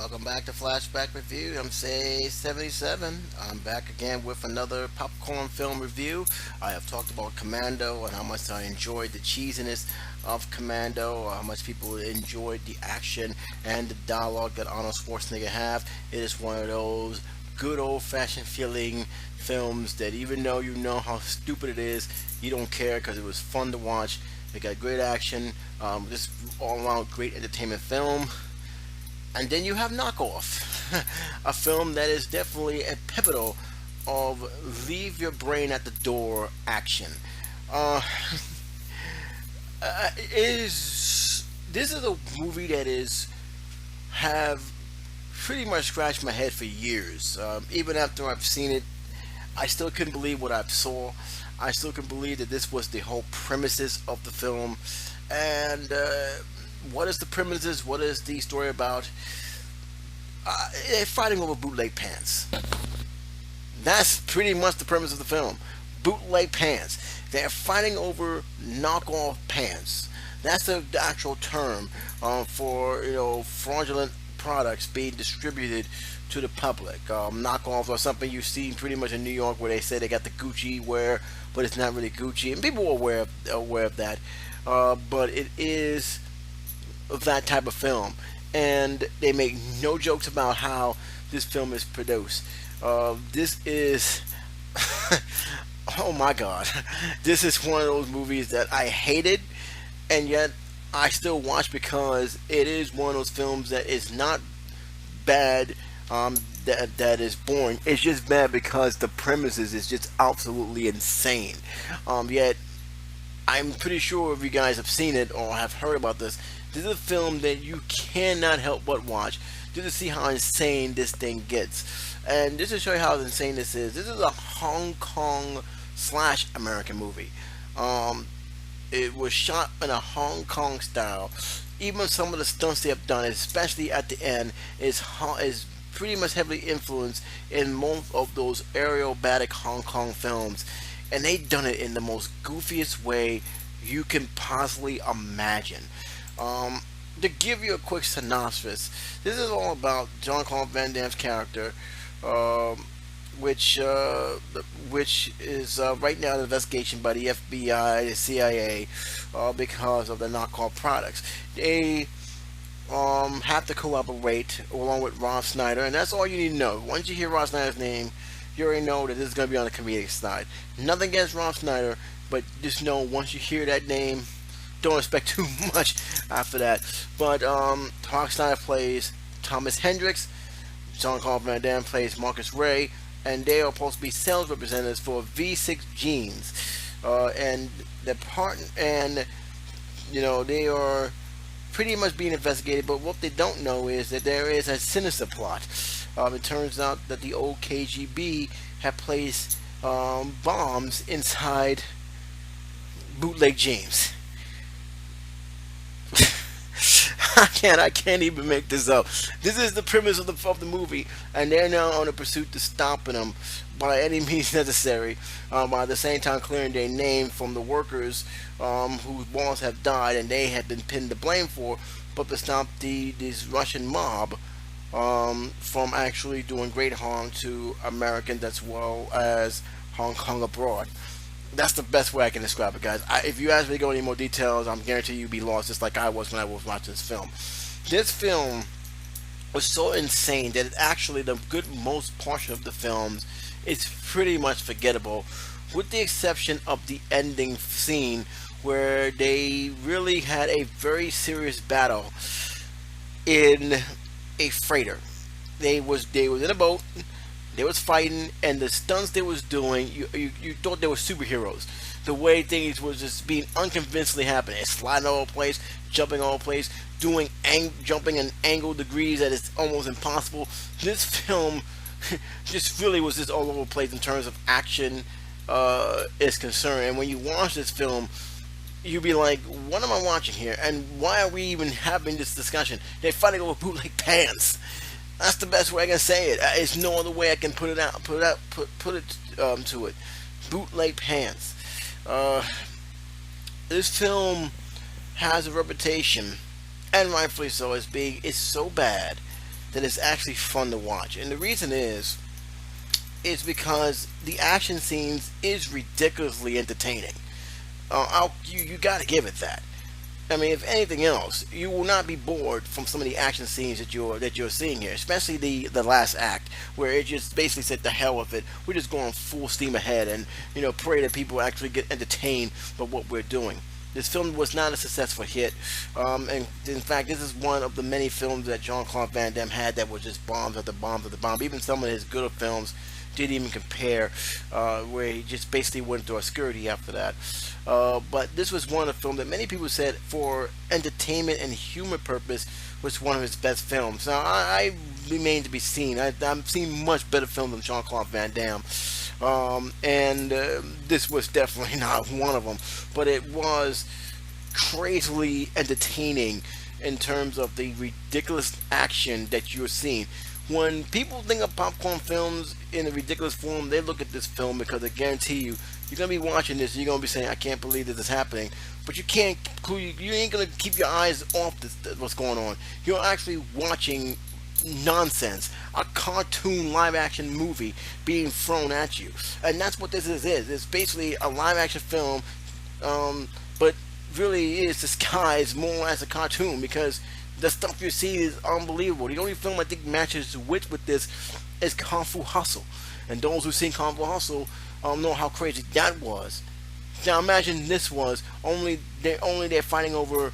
Welcome back to Flashback Review. I'm Say 77. I'm back again with another popcorn film review. I have talked about Commando and how much I enjoyed the cheesiness of Commando, how much people enjoyed the action and the dialogue that Arnold Schwarzenegger have. It is one of those good old-fashioned feeling films that even though you know how stupid it is, you don't care because it was fun to watch. It got great action, just all-around great entertainment film. And then you have Knockoff, a film that is definitely a pivotal of leave your brain at the door action. Uh, is this is a movie that is have pretty much scratched my head for years. Even after I've seen it, I still couldn't believe what I saw. I still couldn't believe that this was the whole premises of the film. And what is the premises? What is the story about? They're fighting over bootleg pants. That's pretty much the premise of the film. Bootleg pants. They're fighting over knockoff pants. That's the actual term for fraudulent products being distributed to the public. Knockoffs are something you see pretty much in New York, where they say they got the Gucci wear, but it's not really Gucci, and people are aware of that. But it is that type of film, and they make no jokes about how this film is produced. This is oh my god, this is one of those movies that I hated, and yet I still watch because it is one of those films that is not bad. That is boring. It's just bad because the premises is just absolutely insane. Yet I'm pretty sure if you guys have seen it or have heard about this, this is a film that you cannot help but watch just to see how insane this thing gets. And just to show you how insane this is a Hong Kong slash American movie. It was shot in a Hong Kong style. Even some of the stunts they have done, especially at the end, is pretty much heavily influenced in most of those aerobatic Hong Kong films, and they done it in the most goofiest way you can possibly imagine. To give you a quick synopsis, this is all about Jean-Claude Van Damme's character, um, which is right now an investigation by the FBI, the CIA, because of the knockoff products. They have to collaborate along with Rob Schneider, and that's all you need to know. Once you hear Rob Schneider's name, you already know that this is going to be on the comedic side. Nothing against Rob Schneider, but just know once you hear that name, don't expect too much after that. But Rob Schneider plays Thomas Hendricks, Jean-Claude Van Damme plays Marcus Ray, and they are supposed to be sales representatives for V6 Jeans, and the part and they are pretty much being investigated. But what they don't know is that there is a sinister plot. It turns out that the old KGB have placed bombs inside bootleg jeans. I can't even make this up. This is the premise of the movie, and they're now on a pursuit to stopping them by any means necessary. By the same time, clearing their name from the workers whose boss have died, and they have been pinned the blame for, but to stop this Russian mob from actually doing great harm to Americans as well as Hong Kong abroad. That's the best way I can describe it, guys. If you ask me to go into more details, I'm guaranteed you'll be lost, just like I was when I was watching this film. This film was so insane that it actually, the good most portion of the films is pretty much forgettable, with the exception of the ending scene where they really had a very serious battle in a freighter. They was in a boat. They was fighting, and the stunts they was doing, you thought they were superheroes. The way things was just being unconvincingly happening, sliding all over the place, jumping all over the place, doing jumping in angle degrees that is almost impossible. This film just really was just all over the place in terms of action is concerned. And when you watch this film, you'll be like, "What am I watching here? And why are we even having this discussion?" They're fighting over bootleg pants. That's the best way I can say it. It's no other way I can put it to it. Bootleg pants. This film has a reputation, and rightfully so, as being it's so bad that is actually fun to watch. And the reason is because the action scenes is ridiculously entertaining. You got to give it that. I mean, if anything else, you will not be bored from some of the action scenes that you're seeing here, especially the last act, where it just basically said, "The hell with it, we're just going full steam ahead," and pray that people actually get entertained by what we're doing. This film was not a successful hit, and in fact, this is one of the many films that Jean-Claude Van Damme had that was just bombs after bombs after bombs. Even some of his good films didn't even compare, where he just basically went into obscurity after that. But this was one of the films that many people said, for entertainment and humor purpose, was one of his best films. Now, I remain to be seen. I've seen much better films than Jean-Claude Van Damme. And this was definitely not one of them. But it was crazily entertaining in terms of the ridiculous action that you're seeing. When people think of popcorn films in a ridiculous form, they look at this film, because I guarantee you're gonna be watching this and you're gonna be saying, "I can't believe this is happening," but you can't. You ain't gonna keep your eyes off what's going on. You're actually watching nonsense, a cartoon live action movie being thrown at you, and that's what this is. It's basically a live action film, but really is disguised more as a cartoon, because the stuff you see is unbelievable. The only film I think matches with this is Kung Fu Hustle, and those who've seen Kung Fu Hustle know how crazy that was. Now imagine this was they're fighting over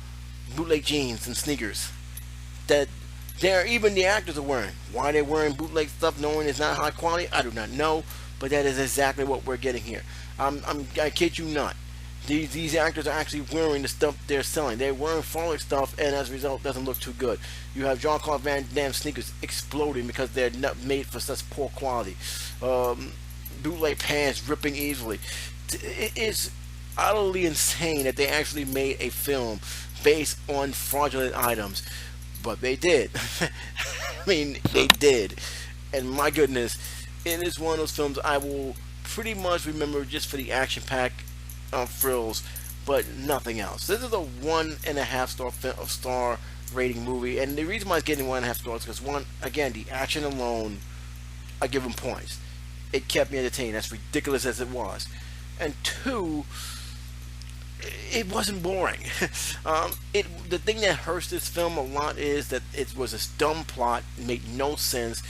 bootleg jeans and sneakers that even the actors are wearing. Why they're wearing bootleg stuff, knowing it's not high quality, I do not know, but that is exactly what we're getting here. I kid you not. These actors are actually wearing the stuff they're selling. They're wearing foreign stuff, and as a result, it doesn't look too good. You have Jean-Claude Van Damme sneakers exploding because they're not made for such poor quality. Bootleg pants ripping easily. It is utterly insane that they actually made a film based on fraudulent items, but they did. I mean, they did, and my goodness, it is one of those films I will pretty much remember just for the action pack frills, but nothing else. This is a 1.5 star rating movie, and the reason why it's getting 1.5 stars is because, one, again, the action alone, I give them points. It kept me entertained, as ridiculous as it was, and two, it wasn't boring. The thing that hurts this film a lot is that it was a dumb plot, made no sense.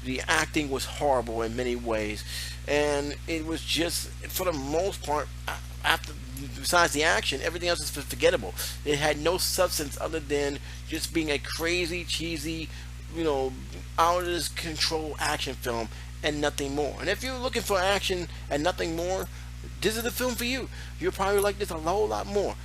The acting was horrible in many ways, and it was just, for the most part, besides the action, everything else is forgettable. It had no substance other than just being a crazy, cheesy, out of this control action film, and nothing more. And if you're looking for action and nothing more, this is the film for you. You'll probably like this a whole lot more.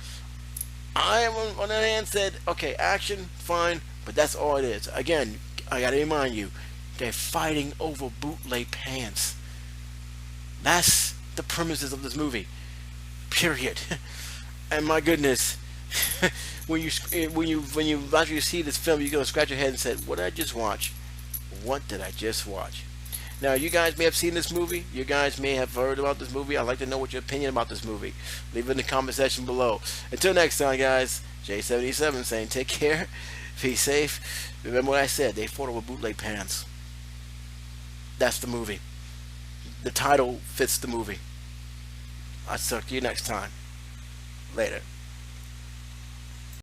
I, on the other hand, said, okay, action, fine, but that's all it is. Again, I gotta remind you, they're fighting over bootleg pants. That's the premises of this movie. Period. And my goodness, when you actually see this film, you're gonna scratch your head and say, "What did I just watch? What did I just watch?" Now, you guys may have seen this movie. You guys may have heard about this movie. I'd like to know what your opinion about this movie. Leave it in the comment section below. Until next time, guys, J77 saying take care, be safe. Remember what I said, they fought over bootleg pants. That's the movie. The title fits the movie. I'll talk to you next time. Later.